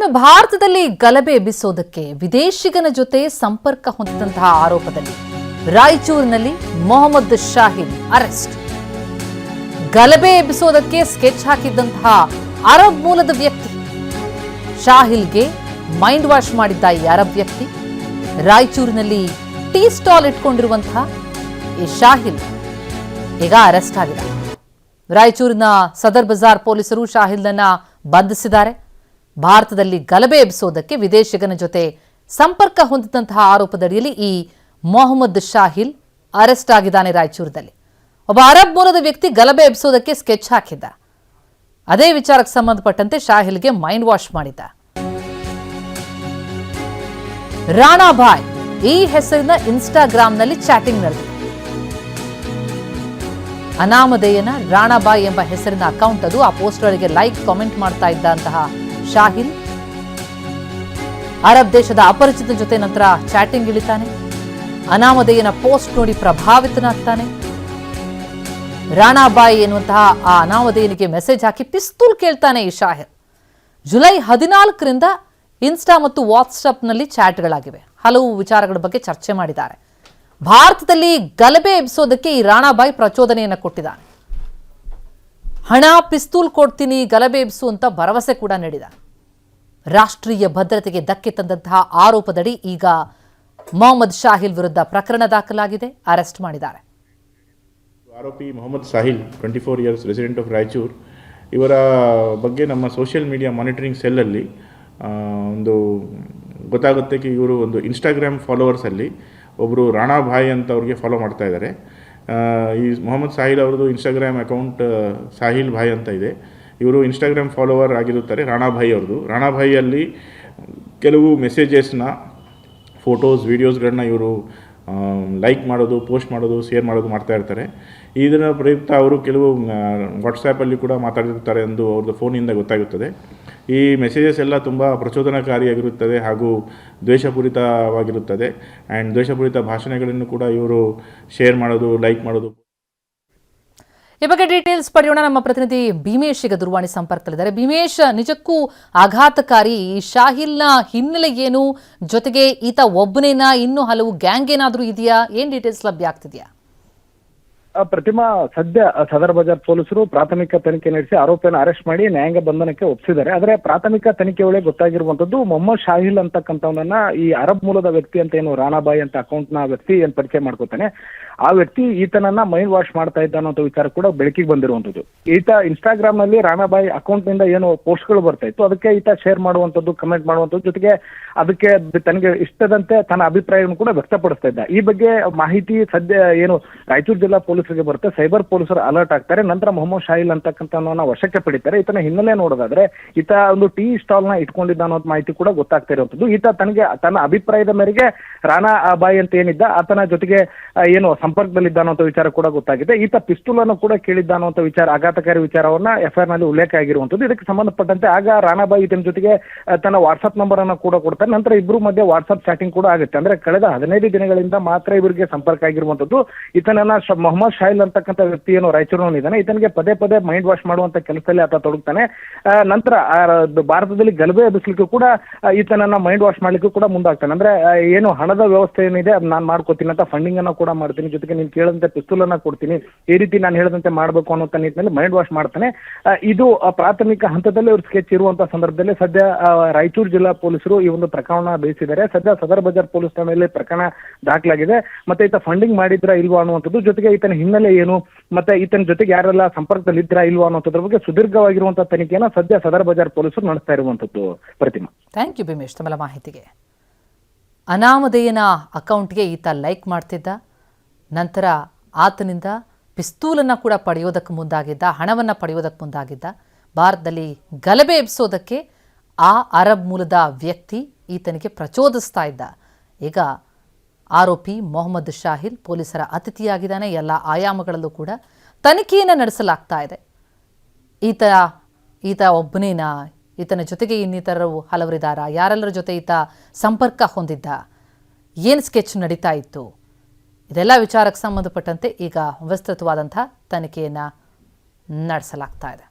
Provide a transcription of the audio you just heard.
ಇನ್ನು ಭಾರತದಲ್ಲಿ ಗಲಭೆ ಎಬ್ಬಿಸೋದಕ್ಕೆ ವಿದೇಶಿಗನ ಜೊತೆ ಸಂಪರ್ಕ ಹೊಂದಿದಂತಹ ಆರೋಪದಲ್ಲಿ ರಾಯಚೂರಿನಲ್ಲಿ ಮೊಹಮ್ಮದ್ ಶಾಹಿಲ್ ಅರೆಸ್ಟ್. ಗಲಭೆ ಎಬ್ಬಿಸೋದಕ್ಕೆ ಸ್ಕೆಚ್ ಹಾಕಿದ್ದಂತಹ ಅರಬ್ ಮೂಲದ ವ್ಯಕ್ತಿ ಶಾಹಿಲ್ಗೆ ಮೈಂಡ್ ವಾಶ್ ಮಾಡಿದ್ದ ಈ ಅರಬ್ ವ್ಯಕ್ತಿ ರಾಯಚೂರಿನಲ್ಲಿ ಟೀ ಸ್ಟಾಲ್ ಇಟ್ಕೊಂಡಿರುವಂತಹ ಈ ಶಾಹಿಲ್ ಈಗ ಅರೆಸ್ಟ್ ಆಗಿದೆ. ರಾಯಚೂರಿನ ಸದರ್ ಬಜಾರ್ ಪೊಲೀಸರು ಶಾಹಿಲ್ನನ್ನ ಬಂಧಿಸಿದ್ದಾರೆ. ಭಾರತದಲ್ಲಿ ಗಲಭೆ ಎಬ್ಬಿಸೋದಕ್ಕೆ ವಿದೇಶಿಗನ ಜೊತೆ ಸಂಪರ್ಕ ಹೊಂದಿದಂತಹ ಆರೋಪದಡಿಯಲ್ಲಿ ಈ ಮೊಹಮ್ಮದ್ ಶಾಹಿಲ್ ಅರೆಸ್ಟ್ ಆಗಿದ್ದಾನೆ. ರಾಯಚೂರಿನಲ್ಲಿ ಒಬ್ಬ ಅರಬ್ ಮೂಲದ ವ್ಯಕ್ತಿ ಗಲಭೆ ಎಬ್ಬಿಸೋದಕ್ಕೆ ಸ್ಕೆಚ್ ಹಾಕಿದ್ದ. ಅದೇ ವಿಚಾರಕ್ಕೆ ಸಂಬಂಧಪಟ್ಟಂತೆ ಶಾಹಿಲ್ಗೆ ಮೈಂಡ್ ವಾಶ್ ಮಾಡಿದ್ದ. ರಾಣಾಭಾಯ್ ಈ ಹೆಸರಿನ ಇನ್ಸ್ಟಾಗ್ರಾಂನಲ್ಲಿ ಚಾಟಿಂಗ್ ನಡೆದಿದೆ. ಅನಾಮಧೇಯನ ರಾಣಾಬಾಯ್ ಎಂಬ ಹೆಸರಿನ ಅಕೌಂಟ್ ಅದು. ಆ ಪೋಸ್ಟ್ಗಳಿಗೆ ಲೈಕ್ ಕಾಮೆಂಟ್ ಮಾಡ್ತಾ ಇದ್ದಂತಹ ಶಾಹಿಲ್ ಅರಬ್ ದೇಶದ ಅಪರಿಚಿತ ಜೊತೆ ನಂತರ ಚಾಟಿಂಗ್ ಇಳಿತಾನೆ. ಅನಾಮಧೇಯನ ಪೋಸ್ಟ್ ನೋಡಿ ಪ್ರಭಾವಿತನಾಗ್ತಾನೆ. ರಾಣಾಬಾಯ್ ಎನ್ನುವಂತಹ ಆ ಅನಾಮಧೇಯನಿಗೆ ಮೆಸೇಜ್ ಹಾಕಿ ಪಿಸ್ತೂಲ್ ಕೇಳ್ತಾನೆ ಈ ಶಾಹಿಲ್. ಜುಲೈ 14ರಿಂದ ಇನ್ಸ್ಟಾ ಮತ್ತು ವಾಟ್ಸ್ಆಪ್ನಲ್ಲಿ ಚಾಟ್ಗಳಾಗಿವೆ. ಹಲವು ವಿಚಾರಗಳ ಬಗ್ಗೆ ಚರ್ಚೆ ಮಾಡಿದ್ದಾರೆ. ಭಾರತದಲ್ಲಿ ಗಲಭೆ ಎಬ್ಬಿಸೋದಕ್ಕೆ ಈ ರಾಣಾಬಾಯ್ ಪ್ರಚೋದನೆಯನ್ನು ಕೊಟ್ಟಿದ್ದಾನೆ. ಹಣ, ಪಿಸ್ತೂಲ್ ಕೊಡ್ತೀನಿ, ಗಲಭೆ ಎಬ್ಬಿಸು ಅಂತ ಭರವಸೆ ಕೂಡ ನೀಡಿದ. ರಾಷ್ಟ್ರೀಯ ಭದ್ರತೆಗೆ ಧಕ್ಕೆ ತಂದಂತಹ ಆರೋಪದಡಿ ಈಗ ಮೊಹಮ್ಮದ್ ಶಾಹಿಲ್ ವಿರುದ್ಧ ಪ್ರಕರಣ ದಾಖಲಾಗಿದೆ. ಅರೆಸ್ಟ್ ಮಾಡಿದ್ದಾರೆ. ಆರೋಪಿ Mohammed Sahil 24 years resident of Raichur. ಇವರ ಬಗ್ಗೆ ನಮ್ಮ ಸೋಷಿಯಲ್ ಮೀಡಿಯಾ ಮಾನಿಟರಿಂಗ್ ಸೆಲ್ಲಲ್ಲಿ ಒಂದು ಗೊತ್ತಾಗುತ್ತೆ ಕಿ ಇವರು ಒಂದು ಇನ್ಸ್ಟಾಗ್ರಾಮ್ ಫಾಲೋವರ್ಸಲ್ಲಿ ಒಬ್ಬರು ರಾಣಾಭಾಯ್ ಅಂತ ಅವ್ರಿಗೆ ಫಾಲೋ ಮಾಡ್ತಾ ಇದ್ದಾರೆ. ಈ ಮೊಹಮ್ಮದ್ ಸಾಹಿಲ್ ಅವ್ರದ್ದು ಇನ್ಸ್ಟಾಗ್ರಾಮ್ ಅಕೌಂಟ್ ಸಾಹಿಲ್ ಭಾಯ್ ಅಂತ ಇದೆ. ಇವರು ಇನ್ಸ್ಟಾಗ್ರಾಮ್ ಫಾಲೋವರ್ ಆಗಿರುತ್ತಾರೆ ರಾಣಾಭಾಯ್ ಅವ್ರದ್ದು. ರಾಣಾಭಾಯಲ್ಲಿ ಕೆಲವು ಮೆಸೇಜಸ್ನ, ಫೋಟೋಸ್, ವೀಡಿಯೋಸ್ಗಳನ್ನ ಇವರು ಲೈಕ್ ಮಾಡೋದು, ಪೋಸ್ಟ್ ಮಾಡೋದು, ಶೇರ್ ಮಾಡೋದು ಮಾಡ್ತಾ ಇರ್ತಾರೆ. ಇದರ ಪ್ರಯುಕ್ತ ಅವರು ಕೆಲವು ವಾಟ್ಸಾಪಲ್ಲಿ ಕೂಡ ಮಾತಾಡಿರ್ತಾರೆ ಎಂದು ಅವ್ರದ್ದು ಫೋನಿಂದ ಗೊತ್ತಾಗುತ್ತದೆ. ಈ ಮೆಸೇಜಸ್ ಎಲ್ಲ ತುಂಬ ಪ್ರಚೋದನಕಾರಿಯಾಗಿರುತ್ತದೆ ಹಾಗೂ ದ್ವೇಷಪೂರಿತವಾಗಿರುತ್ತದೆ. ಆ್ಯಂಡ್ ದ್ವೇಷಪೂರಿತ ಭಾಷಣಗಳನ್ನು ಕೂಡ ಇವರು ಶೇರ್ ಮಾಡೋದು, ಲೈಕ್ ಮಾಡೋದು. ಈ ಬಗ್ಗೆ ಡೀಟೇಲ್ಸ್ ಪಡೆಯೋಣ. ನಮ್ಮ ಪ್ರತಿನಿಧಿ ಭೀಮೇಶ್ ಈಗ ದೂರವಾಣಿ ಸಂಪರ್ಕದಲ್ಲಿದ್ದಾರೆ. ಭೀಮೇಶ್, ನಿಜಕ್ಕೂ ಆಘಾತಕಾರಿ ಈ ಶಾಹಿಲ್ನ ಹಿನ್ನೆಲೆ ಏನು? ಜೊತೆಗೆ ಈತ ಒಬ್ಬನೇನಾ, ಇನ್ನೂ ಹಲವು ಗ್ಯಾಂಗ್ ಏನಾದರೂ ಇದೆಯಾ? ಏನ್ ಡೀಟೇಲ್ಸ್ ಲಭ್ಯ ಆಗ್ತಿದೆಯಾ? ಪ್ರತಿಮಾ, ಸದ್ಯ ಸದರ್ ಬಜಾರ್ ಪೊಲೀಸರು ಪ್ರಾಥಮಿಕ ತನಿಖೆ ನಡೆಸಿ ಆರೋಪಿಯನ್ನು ಅರೆಸ್ಟ್ ಮಾಡಿ ನ್ಯಾಯಾಂಗ ಬಂಧನಕ್ಕೆ ಒಪ್ಪಿಸಿದ್ದಾರೆ. ಆದರೆ ಪ್ರಾಥಮಿಕ ತನಿಖೆ ವೇಳೆ ಗೊತ್ತಾಗಿರುವಂತದ್ದು ಮೊಹಮ್ಮದ್ ಶಾಹಿಲ್ ಅಂತಕ್ಕಂಥವನ್ನ ಈ ಅರಬ್ ಮೂಲದ ವ್ಯಕ್ತಿ ಅಂತ ಏನು ರಾಣಾಬಾಯ್ ಅಂತ ಅಕೌಂಟ್ ನ ವ್ಯಕ್ತಿ ಏನ್ ಪರಿಚಯ ಮಾಡ್ಕೋತಾನೆ, ಆ ವ್ಯಕ್ತಿ ಈತನನ್ನ ಮೈಂಡ್ ವಾಶ್ ಮಾಡ್ತಾ ಇದ್ದ ಅನ್ನೋ ವಿಚಾರ ಕೂಡ ಬೆಳಕಿಗೆ ಬಂದಿರುವಂತದ್ದು. ಈತ ಇನ್ಸ್ಟಾಗ್ರಾಮ್ ನಲ್ಲಿ ರಾಣಾಬಾಯ್ ಅಕೌಂಟ್ ನಿಂದ ಏನು ಪೋಸ್ಟ್ ಗಳು ಬರ್ತಾ ಇತ್ತು ಅದಕ್ಕೆ ಈತ ಶೇರ್ ಮಾಡುವಂತದ್ದು, ಕಮೆಂಟ್ ಮಾಡುವಂತದ್ದು, ಜೊತೆಗೆ ಅದಕ್ಕೆ ತನಗೆ ಇಷ್ಟದಂತೆ ತನ್ನ ಅಭಿಪ್ರಾಯವನ್ನು ಕೂಡ ವ್ಯಕ್ತಪಡಿಸ್ತಾ ಇದ್ದ. ಈ ಬಗ್ಗೆ ಮಾಹಿತಿ ಸದ್ಯ ಏನು ರಾಯಚೂರು ಜಿಲ್ಲಾ ಪೊಲೀಸರಿಗೆ ಬರುತ್ತೆ. ಸೈಬರ್ ಪೊಲೀಸರು ಅಲರ್ಟ್ ಆಗ್ತಾರೆ. ನಂತರ ಮೊಹಮ್ಮದ್ ಶಾಹಿಲ್ ಅಂತಕ್ಕಂಥವನ್ನ ವಶಕ್ಕೆ ಪಡಿತಾರೆ. ಈತನ ಹಿನ್ನೆಲೆ ನೋಡೋದಾದ್ರೆ ಈತ ಒಂದು ಟೀ ಸ್ಟಾಲ್ ನ ಇಟ್ಕೊಂಡಿದ್ದ ಅನ್ನೋ ಮಾಹಿತಿ ಕೂಡ ಗೊತ್ತಾಗ್ತಾ ಇರುವಂತದ್ದು. ಈತ ತನ್ನ ಅಭಿಪ್ರಾಯದ ಮೇರೆಗೆ ರಾಣಾ ಬಾಯ್ ಅಂತ ಏನಿದ್ದ ಆತನ ಜೊತೆಗೆ ಏನು ಸಂಪರ್ಕದಲ್ಲಿದ್ದ ಅನ್ನೋ ವಿಚಾರ ಕೂಡ ಗೊತ್ತಾಗಿದೆ. ಈತ ಪಿಸ್ತೂಲ್ ಅನ್ನು ಕೂಡ ಕೇಳಿದ್ದ ಅನ್ನೋ ವಿಚಾರ, ಆಘಾತಕಾರಿ ವಿಚಾರವನ್ನ ಎಫ್ಐಆರ್ ನಲ್ಲಿ ಉಲ್ಲೇಖ ಆಗಿರುವಂತದ್ದು. ಇದಕ್ಕೆ ಸಂಬಂಧಪಟ್ಟಂತೆ ಆಗ ರಾಣಾಬಾಯ್ ಈತನ ಜೊತೆಗೆ ತನ್ನ ವಾಟ್ಸ್ಆಪ್ ನಂಬರ್ ಅನ್ನು ಕೂಡ ಕೊಡ್ತಾರೆ. ನಂತರ ಇಬ್ಬರು ಮಧ್ಯೆ ವಾಟ್ಸ್ಆಪ್ ಚಾಟಿಂಗ್ ಕೂಡ ಆಗುತ್ತೆ. ಅಂದ್ರೆ ಕಳೆದ 15 ದಿನಗಳಿಂದ ಮಾತ್ರ ಇವರಿಗೆ ಸಂಪರ್ಕ ಆಗಿರುವಂತದ್ದು. ಈತನನ್ನ ಮೊಹಮ್ಮದ್ ಶಾಹಿಲ್ ಅಂತಕ್ಕಂಥ ವ್ಯಕ್ತಿ ಏನು ರಾಯಚೂರಿನಲ್ಲಿದ್ದಾನೆ, ಈತನಿಗೆ ಪದೇ ಪದೇ ಮೈಂಡ್ ವಾಶ್ ಮಾಡುವಂತ ಕೆಲಸದಲ್ಲಿ ಆತ ತೊಡಗ್ತಾನೆ. ನಂತರ ಭಾರತದಲ್ಲಿ ಗಲಭೆ ಎಬ್ಬಿಸ್ಲಿಕ್ಕೂ ಕೂಡ ಈತನನ್ನ ಮೈಂಡ್ ವಾಶ್ ಮಾಡ್ಲಿಕ್ಕೂ ಕೂಡ ಮುಂದಾಗ್ತಾನೆ. ಅಂದ್ರೆ ಏನು ಹಣದ ವ್ಯವಸ್ಥೆ ಏನಿದೆ ಅದು ನಾನು ಮಾಡ್ಕೋತೀನಿ ಅಂತ ಫಂಡಿಂಗ್ ಅನ್ನ ಕೂಡ ಮಾಡ್ತೀನಿ, ಜೊತೆಗೆ ನೀನು ಕೇಳದಂತೆ ಪಿಸ್ತೂಲ್ ಅನ್ನ ಕೊಡ್ತೀನಿ, ಈ ರೀತಿ ನಾನು ಹೇಳದಂತೆ ಮಾಡ್ಬೇಕು ಅನ್ನೋ ನಿಟ್ಟಿನಲ್ಲಿ ಮೈಂಡ್ ವಾಶ್ ಮಾಡ್ತಾನೆ. ಇದು ಪ್ರಾಥಮಿಕ ಹಂತದಲ್ಲಿ ಇವ್ರ ಸ್ಕೆಚ್ ಇರುವಂತ ಸಂದರ್ಭದಲ್ಲಿ ಸದ್ಯ ರಾಯಚೂರು ಜಿಲ್ಲಾ ಪೊಲೀಸರು ಈ ಒಂದು ಪ್ರಕರಣ ಬೇಯಿಸಿದ್ದಾರೆ. ಸದ್ಯ ಸದರ್ ಬಜಾರ್ ಪೊಲೀಸ್ ಠಾಣೆಯಲ್ಲಿ ಪ್ರಕರಣ ದಾಖಲಾಗಿದೆ. ಮತ್ತೆ ಈತ ಫಂಡಿಂಗ್ ಮಾಡಿದ್ರ ಇಲ್ವಾ ಅನ್ನುವಂಥದ್ದು, ಜೊತೆಗೆ ಈತನ ಹಿನ್ನೆಲೆ ಏನು, ಮತ್ತೆ ಈತನ ಜೊತೆಗೆ ಯಾರೆಲ್ಲ ಸಂಪರ್ಕದಲ್ಲಿ ಇದ್ರಾ ಇಲ್ವಾ ಅನ್ನೋದ್ರ ಬಗ್ಗೆ ಸುದೀರ್ಘವಾಗಿರುವಂತಹ ತನಿಖೆಯನ್ನು ಸದ್ಯ ಸದರ್ ಬಜಾರ್ ಪೊಲೀಸರು ನಡೆಸ್ತಾ ಇರುವಂತದ್ದು. ಪ್ರತಿಮಾ, ಥ್ಯಾಂಕ್ ಯು ಭೀಮೇಶ್ ತಮ್ಮೆಲ್ಲ ಮಾಹಿತಿಗೆ. ಅನಾಮಧೇಯನ ಅಕೌಂಟ್ಗೆ ಈತ ಲೈಕ್ ಮಾಡ್ತಿದ್ದ. ನಂತರ ಆತನಿಂದ ಪಿಸ್ತೂಲನ್ನು ಕೂಡ ಪಡೆಯೋದಕ್ಕೆ ಮುಂದಾಗಿದ್ದ, ಹಣವನ್ನು ಪಡೆಯೋದಕ್ಕೆ ಮುಂದಾಗಿದ್ದ. ಭಾರತದಲ್ಲಿ ಗಲಭೆ ಎಬ್ಬಿಸೋದಕ್ಕೆ ಆ ಅರಬ್ ಮೂಲದ ವ್ಯಕ್ತಿ ಈತನಿಗೆ ಪ್ರಚೋದಿಸ್ತಾ ಇದ್ದ. ಈಗ ಆರೋಪಿ ಮೊಹಮ್ಮದ್ ಶಾಹಿಲ್ ಪೊಲೀಸರ ಅತಿಥಿಯಾಗಿದ್ದಾನೆ. ಎಲ್ಲ ಆಯಾಮಗಳಲ್ಲೂ ಕೂಡ ತನಿಖೆಯನ್ನು ನಡೆಸಲಾಗ್ತಾ ಇದೆ. ಈತ ಒಬ್ಬನೇನಾ, ಈತನ ಜೊತೆಗೆ ಇನ್ನಿತರರು ಹಲವರಿದ್ದಾರಾ, ಯಾರೆಲ್ಲರ ಜೊತೆ ಈತ ಸಂಪರ್ಕ ಹೊಂದಿದ್ದ, ಏನು ಸ್ಕೆಚ್ ನಡೀತಾ ಇತ್ತು, ಇದೆಲ್ಲ ವಿಚಾರಕ್ಕೆ ಸಂಬಂಧಪಟ್ಟಂತೆ ಈಗ ವಿಸ್ತೃತವಾದಂಥ ತನಿಖೆಯನ್ನು ನಡೆಸಲಾಗ್ತಾ ಇದೆ.